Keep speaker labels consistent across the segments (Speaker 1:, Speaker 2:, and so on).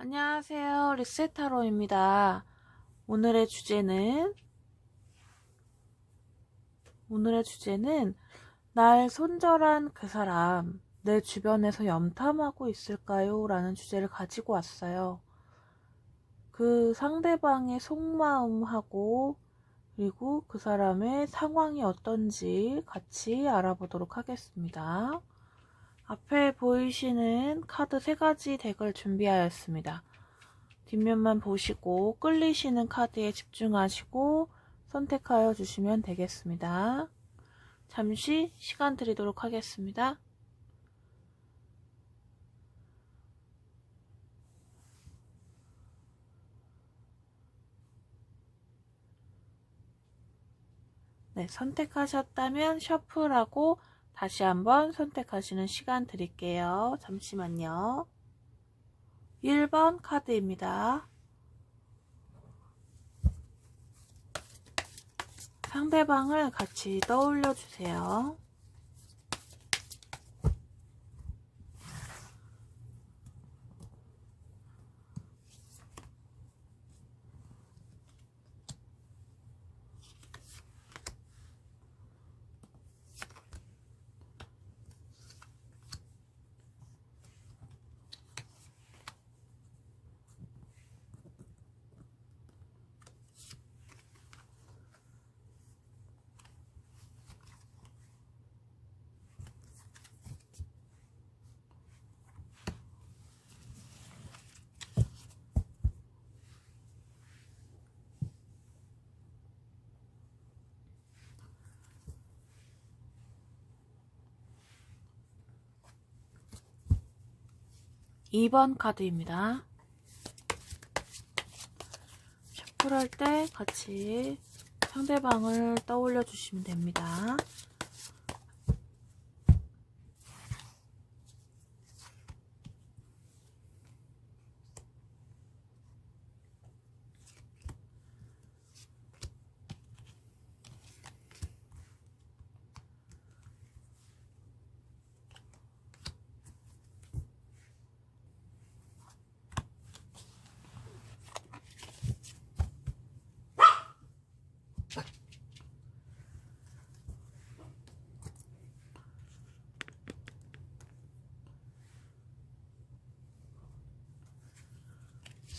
Speaker 1: 안녕하세요. 리셋타로입니다. 오늘의 주제는 날 손절한 그 사람, 내 주변에서 염탐하고 있을까요? 라는 주제를 가지고 왔어요. 그 상대방의 속마음하고 그리고 그 사람의 상황이 어떤지 같이 알아보도록 하겠습니다. 앞에 보이시는 카드 3가지 덱을 준비하였습니다. 뒷면만 보시고 끌리시는 카드에 집중하시고 선택하여 주시면 되겠습니다. 잠시 시간 드리도록 하겠습니다. 네, 선택하셨다면 셔플하고 다시 한번 선택하시는 시간 드릴게요. 잠시만요. 1번 카드입니다. 상대방을 같이 떠올려 주세요. 2번 카드입니다. 셔플할 때 같이 상대방을 떠올려 주시면 됩니다.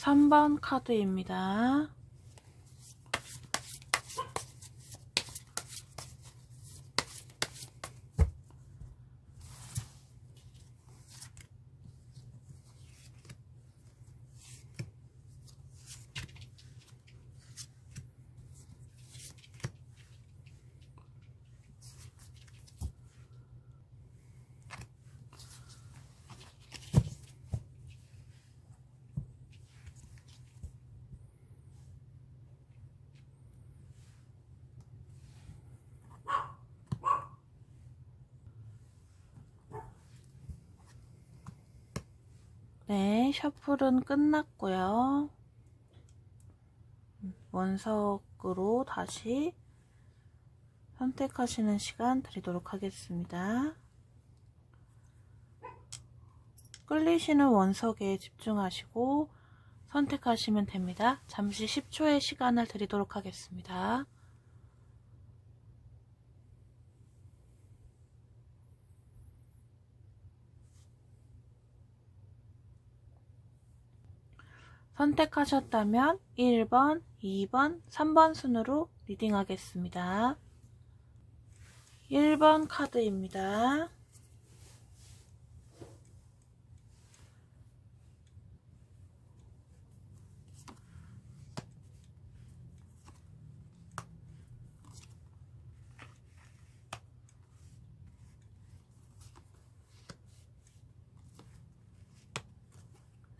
Speaker 1: 삼 번 카드입니다. 네, 셔플은 끝났고요. 원석으로 다시 선택하시는 시간 드리도록 하겠습니다. 끌리시는 원석에 집중하시고 선택하시면 됩니다. 잠시 10초의 시간을 드리도록 하겠습니다. 선택하셨다면 1번, 2번, 3번 순으로 리딩하겠습니다. 1번 카드입니다.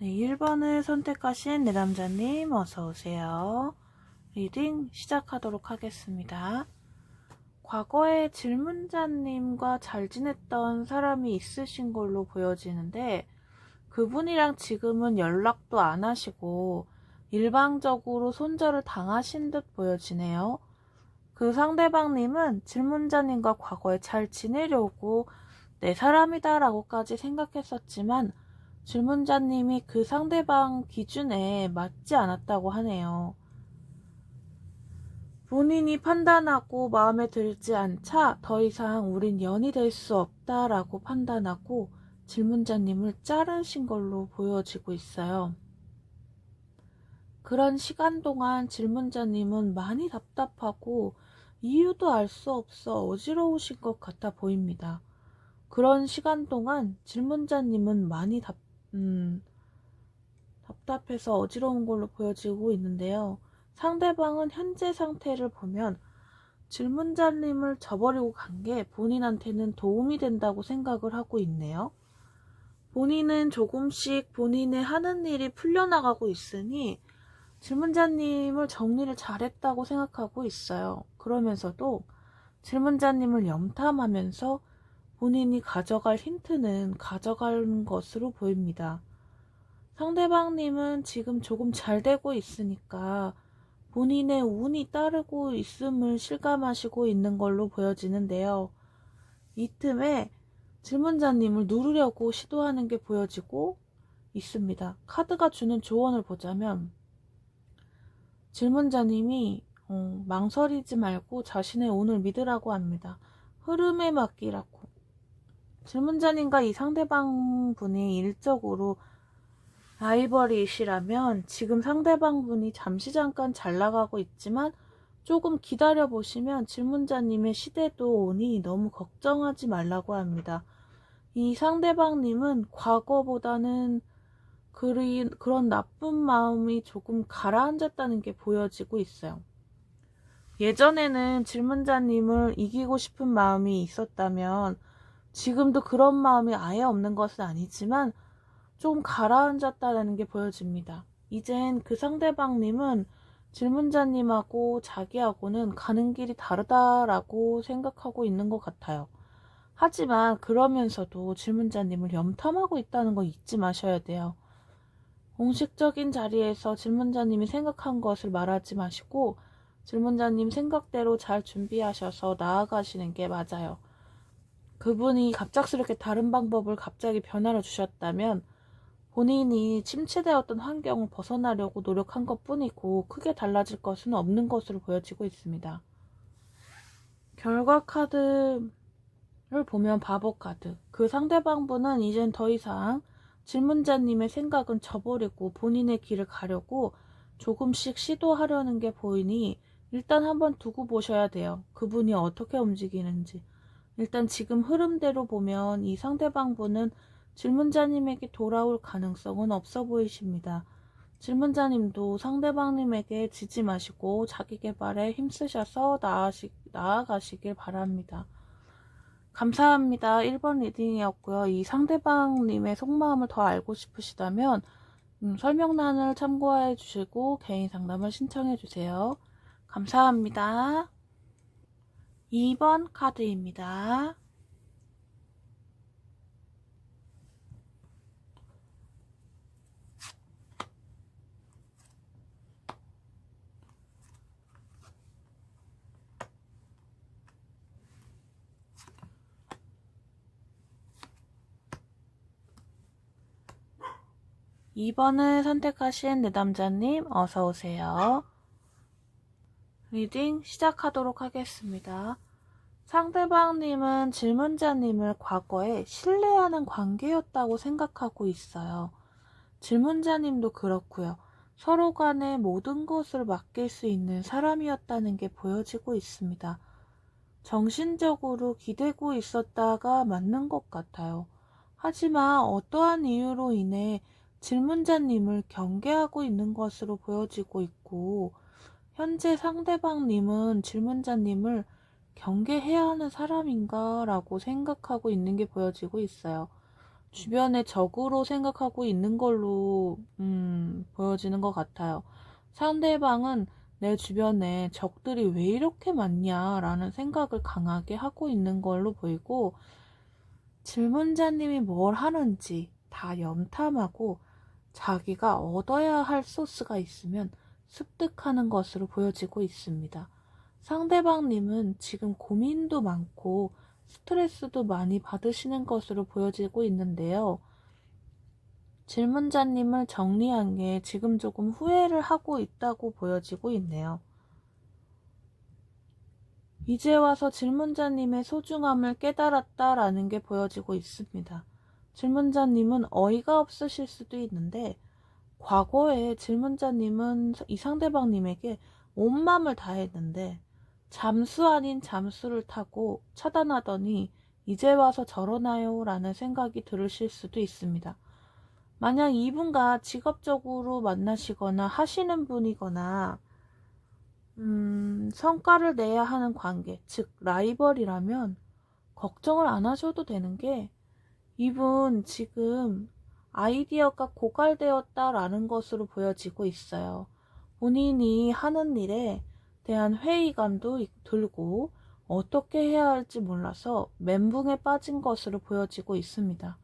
Speaker 1: 네, 1번을 선택하신 내남자님 어서오세요. 리딩 시작하도록 하겠습니다. 과거에 질문자님과 잘 지냈던 사람이 있으신 걸로 보여지는데 그분이랑 지금은 연락도 안 하시고 일방적으로 손절을 당하신 듯 보여지네요. 그 상대방님은 질문자님과 과거에 잘 지내려고 내 사람이다 라고까지 생각했었지만 질문자님이 그 상대방 기준에 맞지 않았다고 하네요. 본인이 판단하고 마음에 들지 않자 더 이상 우린 연이 될 수 없다라고 판단하고 질문자님을 자르신 걸로 보여지고 있어요. 그런 시간 동안 질문자님은 많이 답답하고 이유도 알 수 없어 어지러우신 것 같아 보입니다. 그런 시간 동안 질문자님은 많이 답답해서 어지러운 걸로 보여지고 있는데요. 상대방은 현재 상태를 보면 질문자님을 저버리고 간 게 본인한테는 도움이 된다고 생각을 하고 있네요. 본인은 조금씩 본인의 하는 일이 풀려나가고 있으니 질문자님을 정리를 잘했다고 생각하고 있어요. 그러면서도 질문자님을 염탐하면서 본인이 가져갈 힌트는 가져가는 것으로 보입니다. 상대방님은 지금 조금 잘 되고 있으니까 본인의 운이 따르고 있음을 실감하시고 있는 걸로 보여지는데요. 이 틈에 질문자님을 누르려고 시도하는 게 보여지고 있습니다. 카드가 주는 조언을 보자면 질문자님이 망설이지 말고 자신의 운을 믿으라고 합니다. 흐름에 맡기라고. 질문자님과 이 상대방 분이 일적으로 라이벌이시라면 지금 상대방 분이 잠깐 잘 나가고 있지만 조금 기다려 보시면 질문자님의 시대도 오니 너무 걱정하지 말라고 합니다. 이 상대방님은 과거보다는 그런 나쁜 마음이 조금 가라앉았다는 게 보여지고 있어요. 예전에는 질문자님을 이기고 싶은 마음이 있었다면 지금도 그런 마음이 아예 없는 것은 아니지만 좀 가라앉았다는 게 보여집니다. 이젠 그 상대방님은 질문자님하고 자기하고는 가는 길이 다르다라고 생각하고 있는 것 같아요. 하지만 그러면서도 질문자님을 염탐하고 있다는 거 잊지 마셔야 돼요. 공식적인 자리에서 질문자님이 생각한 것을 말하지 마시고 질문자님 생각대로 잘 준비하셔서 나아가시는 게 맞아요. 그분이 갑작스럽게 다른 방법을 갑자기 변화를 주셨다면 본인이 침체되었던 환경을 벗어나려고 노력한 것뿐이고 크게 달라질 것은 없는 것으로 보여지고 있습니다. 결과 카드를 보면 바보 카드. 그 상대방 분은 이젠 더 이상 질문자님의 생각은 저버리고 본인의 길을 가려고 조금씩 시도하려는 게 보이니 일단 한번 두고 보셔야 돼요. 그분이 어떻게 움직이는지. 일단 지금 흐름대로 보면 이 상대방 분은 질문자님에게 돌아올 가능성은 없어 보이십니다. 질문자님도 상대방님에게 지지 마시고 자기 개발에 힘쓰셔서 나아가시길 바랍니다. 감사합니다. 1번 리딩이었고요. 이 상대방님의 속마음을 더 알고 싶으시다면 설명란을 참고해 주시고 개인 상담을 신청해 주세요. 감사합니다. 2번 카드입니다. 2번을 선택하신 내담자님 어서오세요. 리딩 시작하도록 하겠습니다. 상대방님은 질문자님을 과거에 신뢰하는 관계였다고 생각하고 있어요. 질문자님도 그렇고요. 서로 간에 모든 것을 맡길 수 있는 사람이었다는 게 보여지고 있습니다. 정신적으로 기대고 있었다가 맞는 것 같아요. 하지만 어떠한 이유로 인해 질문자님을 경계하고 있는 것으로 보여지고 있고 현재 상대방님은 질문자님을 경계해야 하는 사람인가 라고 생각하고 있는 게 보여지고 있어요. 주변에 적으로 생각하고 있는 걸로 보여지는 것 같아요. 상대방은 내 주변에 적들이 왜 이렇게 많냐 라는 생각을 강하게 하고 있는 걸로 보이고 질문자님이 뭘 하는지 다 염탐하고 자기가 얻어야 할 소스가 있으면 습득하는 것으로 보여지고 있습니다. 상대방님은 지금 고민도 많고 스트레스도 많이 받으시는 것으로 보여지고 있는데요. 질문자님을 정리한 게 지금 조금 후회를 하고 있다고 보여지고 있네요. 이제 와서 질문자님의 소중함을 깨달았다라는 게 보여지고 있습니다. 질문자님은 어이가 없으실 수도 있는데 과거에 질문자님은 이 상대방님에게 온 맘을 다했는데 잠수 아닌 잠수를 타고 차단하더니 이제 와서 저러나요? 라는 생각이 들으실 수도 있습니다. 만약 이분과 직업적으로 만나시거나 하시는 분이거나 성과를 내야 하는 관계, 즉 라이벌이라면 걱정을 안 하셔도 되는 게 이분 지금 아이디어가 고갈되었다라는 것으로 보여지고 있어요. 본인이 하는 일에 대한 회의감도 들고 어떻게 해야 할지 몰라서 멘붕에 빠진 것으로 보여지고 있습니다.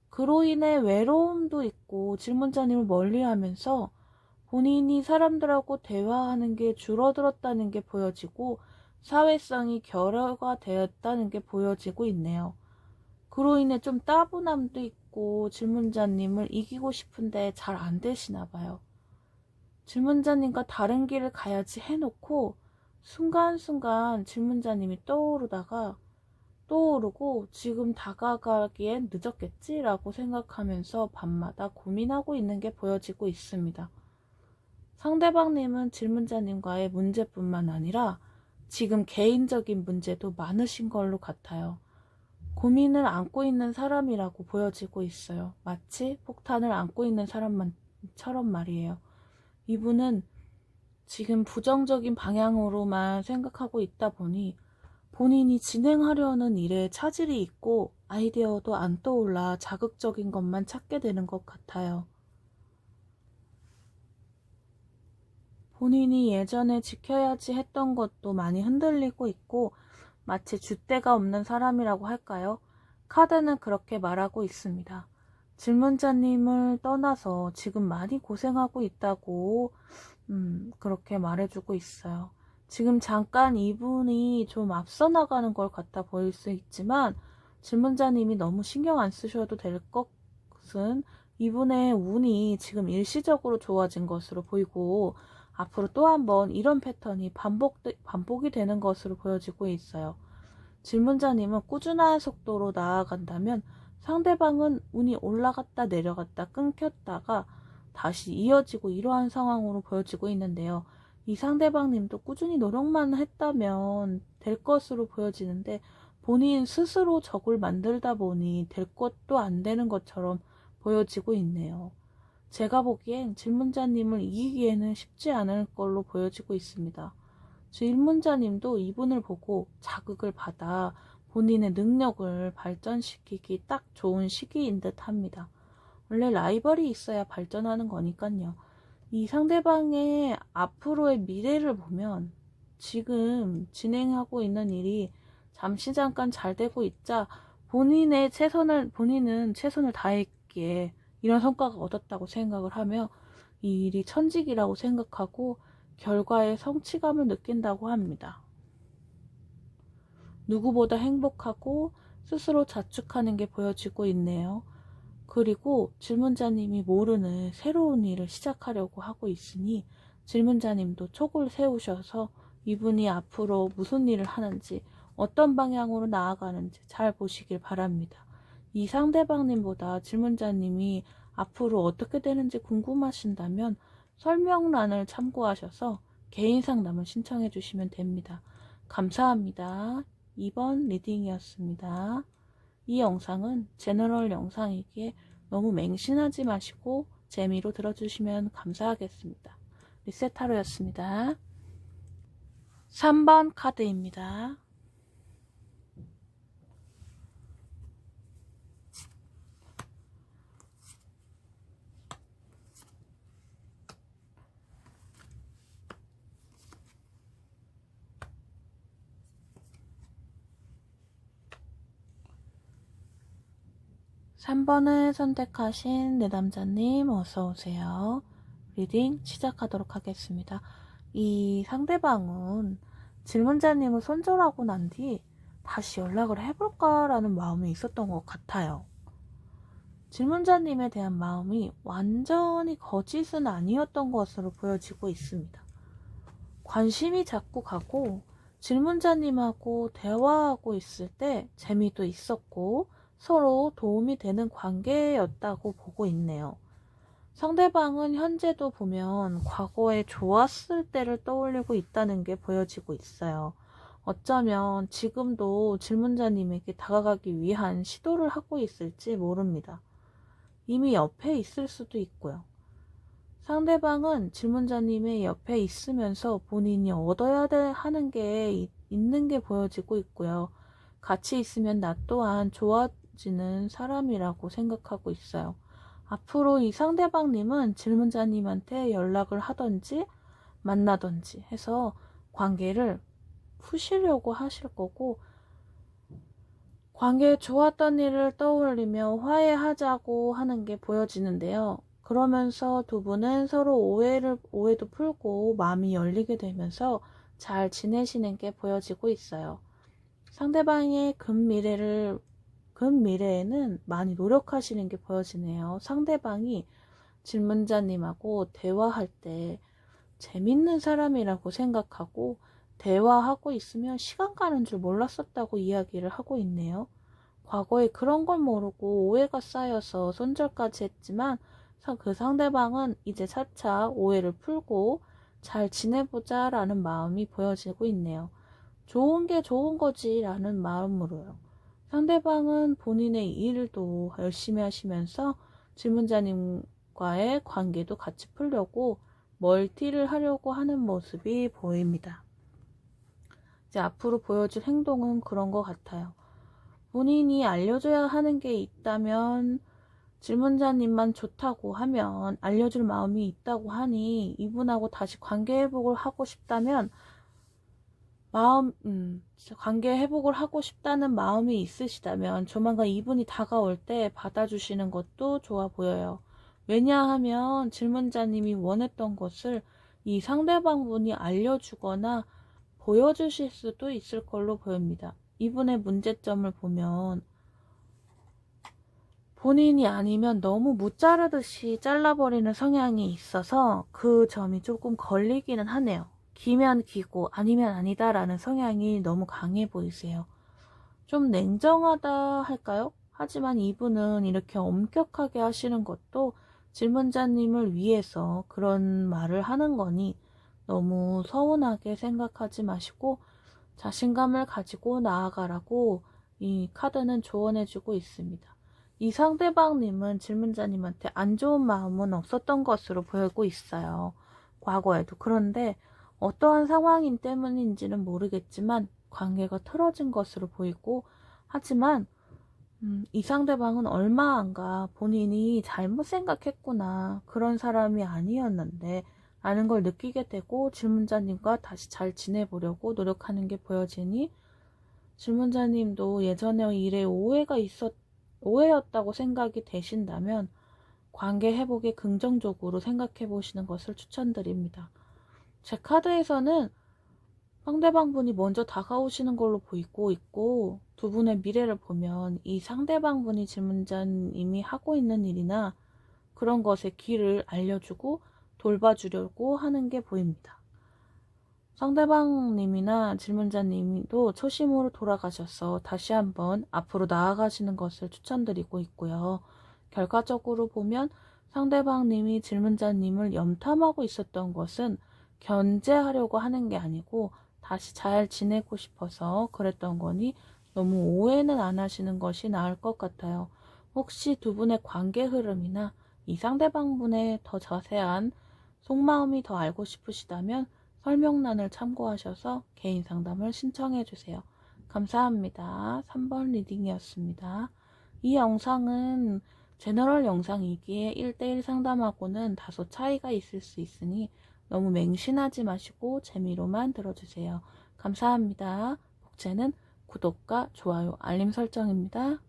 Speaker 1: 그로 인해 외로움도 있고 질문자님을 멀리하면서 본인이 사람들하고 대화하는 게 줄어들었다는 게 보여지고 사회성이 결여가 되었다는 게 보여지고 있네요. 그로 인해 좀 따분함도 있고 질문자님을 이기고 싶은데 잘 안 되시나 봐요. 질문자님과 다른 길을 가야지 해놓고 순간순간 질문자님이 떠오르고 지금 다가가기엔 늦었겠지라고 생각하면서 밤마다 고민하고 있는 게 보여지고 있습니다. 상대방님은 질문자님과의 문제뿐만 아니라 지금 개인적인 문제도 많으신 걸로 같아요. 고민을 안고 있는 사람이라고 보여지고 있어요. 마치 폭탄을 안고 있는 사람처럼 말이에요. 이분은 지금 부정적인 방향으로만 생각하고 있다 보니 본인이 진행하려는 일에 차질이 있고 아이디어도 안 떠올라 자극적인 것만 찾게 되는 것 같아요. 본인이 예전에 지켜야지 했던 것도 많이 흔들리고 있고 마치 줏대가 없는 사람이라고 할까요? 카드는 그렇게 말하고 있습니다. 질문자님을 떠나서 지금 많이 고생하고 있다고 그렇게 말해주고 있어요. 지금 잠깐 이분이 좀 앞서 나가는 것 같아 보일 수 있지만 질문자님이 너무 신경 안 쓰셔도 될 것은 이분의 운이 지금 일시적으로 좋아진 것으로 보이고 앞으로 또 한 번 이런 패턴이 반복이 되는 것으로 보여지고 있어요. 질문자님은 꾸준한 속도로 나아간다면 상대방은 운이 올라갔다 내려갔다 끊겼다가 다시 이어지고 이러한 상황으로 보여지고 있는데요. 이 상대방님도 꾸준히 노력만 했다면 될 것으로 보여지는데 본인 스스로 적을 만들다 보니 될 것도 안 되는 것처럼 보여지고 있네요. 제가 보기엔 질문자님을 이기기에는 쉽지 않을 걸로 보여지고 있습니다. 질문자님도 이분을 보고 자극을 받아 본인의 능력을 발전시키기 딱 좋은 시기인 듯 합니다. 원래 라이벌이 있어야 발전하는 거니까요. 이 상대방의 앞으로의 미래를 보면 지금 진행하고 있는 일이 잠시 잠깐 잘 되고 있자 본인은 최선을 다했기에 이런 성과가 얻었다고 생각을 하며 이 일이 천직이라고 생각하고 결과에 성취감을 느낀다고 합니다. 누구보다 행복하고 스스로 자축하는 게 보여지고 있네요. 그리고 질문자님이 모르는 새로운 일을 시작하려고 하고 있으니 질문자님도 촉을 세우셔서 이분이 앞으로 무슨 일을 하는지 어떤 방향으로 나아가는지 잘 보시길 바랍니다. 이 상대방님보다 질문자님이 앞으로 어떻게 되는지 궁금하신다면 설명란을 참고하셔서 개인 상담을 신청해 주시면 됩니다. 감사합니다. 2번 리딩이었습니다. 이 영상은 제너럴 영상이기에 너무 맹신하지 마시고 재미로 들어주시면 감사하겠습니다. 리셋타로였습니다. 3번 카드입니다. 3번을 선택하신 내담자님 어서오세요. 리딩 시작하도록 하겠습니다. 이 상대방은 질문자님을 손절하고 난 뒤 다시 연락을 해볼까라는 마음이 있었던 것 같아요. 질문자님에 대한 마음이 완전히 거짓은 아니었던 것으로 보여지고 있습니다. 관심이 자꾸 가고 질문자님하고 대화하고 있을 때 재미도 있었고 서로 도움이 되는 관계였다고 보고 있네요. 상대방은 현재도 보면 과거에 좋았을 때를 떠올리고 있다는 게 보여지고 있어요. 어쩌면 지금도 질문자님에게 다가가기 위한 시도를 하고 있을지 모릅니다. 이미 옆에 있을 수도 있고요. 상대방은 질문자님의 옆에 있으면서 본인이 얻어야 하는 게 있는 게 보여지고 있고요. 같이 있으면 나 또한 좋아지는 사람이라고 생각하고 있어요. 앞으로 이 상대방님은 질문자님한테 연락을 하던지 만나던지 해서 관계를 푸시려고 하실 거고, 관계에 좋았던 일을 떠올리며 화해하자고 하는 게 보여지는데요. 그러면서 두 분은 서로 오해도 풀고 마음이 열리게 되면서 잘 지내시는 게 보여지고 있어요. 상대방의 근미래에는 많이 노력하시는 게 보여지네요. 상대방이 질문자님하고 대화할 때 재밌는 사람이라고 생각하고 대화하고 있으면 시간 가는 줄 몰랐었다고 이야기를 하고 있네요. 과거에 그런 걸 모르고 오해가 쌓여서 손절까지 했지만 그 상대방은 이제 차차 오해를 풀고 잘 지내보자 라는 마음이 보여지고 있네요. 좋은 게 좋은 거지 라는 마음으로요. 상대방은 본인의 일도 열심히 하시면서 질문자님과의 관계도 같이 풀려고 멀티를 하려고 하는 모습이 보입니다. 이제 앞으로 보여줄 행동은 그런 것 같아요. 본인이 알려줘야 하는 게 있다면, 질문자님만 좋다고 하면, 알려줄 마음이 있다고 하니 이분하고 다시 관계 회복을 하고 싶다면 관계 회복을 하고 싶다는 마음이 있으시다면 조만간 이분이 다가올 때 받아주시는 것도 좋아 보여요. 왜냐하면 질문자님이 원했던 것을 이 상대방 분이 알려주거나 보여주실 수도 있을 걸로 보입니다. 이분의 문제점을 보면 본인이 아니면 너무 무자르듯이 잘라버리는 성향이 있어서 그 점이 조금 걸리기는 하네요. 기면 기고 아니면 아니다라는 성향이 너무 강해 보이세요. 좀 냉정하다 할까요? 하지만 이분은 이렇게 엄격하게 하시는 것도 질문자님을 위해서 그런 말을 하는 거니 너무 서운하게 생각하지 마시고 자신감을 가지고 나아가라고 이 카드는 조언해주고 있습니다. 이 상대방님은 질문자님한테 안 좋은 마음은 없었던 것으로 보이고 있어요. 과거에도. 그런데 어떠한 상황인 때문인지는 모르겠지만 관계가 틀어진 것으로 보이고, 하지만 이 상대방은 얼마 안 가 본인이 잘못 생각했구나, 그런 사람이 아니었는데 라는 걸 느끼게 되고 질문자님과 다시 잘 지내보려고 노력하는 게 보여지니, 질문자님도 예전에 일에 오해였다고 생각이 되신다면 관계 회복에 긍정적으로 생각해 보시는 것을 추천드립니다. 제 카드에서는 상대방 분이 먼저 다가오시는 걸로 보이고 있고, 두 분의 미래를 보면 이 상대방 분이 질문자님이 하고 있는 일이나 그런 것에 길을 알려주고 돌봐주려고 하는 게 보입니다. 상대방님이나 질문자님도 초심으로 돌아가셔서 다시 한번 앞으로 나아가시는 것을 추천드리고 있고요. 결과적으로 보면 상대방님이 질문자님을 염탐하고 있었던 것은 견제하려고 하는 게 아니고 다시 잘 지내고 싶어서 그랬던 거니 너무 오해는 안 하시는 것이 나을 것 같아요. 혹시 두 분의 관계 흐름이나 이 상대방분의 더 자세한 속마음이 더 알고 싶으시다면 설명란을 참고하셔서 개인 상담을 신청해 주세요. 감사합니다. 3번 리딩이었습니다. 이 영상은 제너럴 영상이기에 1대1 상담하고는 다소 차이가 있을 수 있으니 너무 맹신하지 마시고 재미로만 들어주세요. 감사합니다. 복제는 구독과 좋아요, 알림 설정입니다.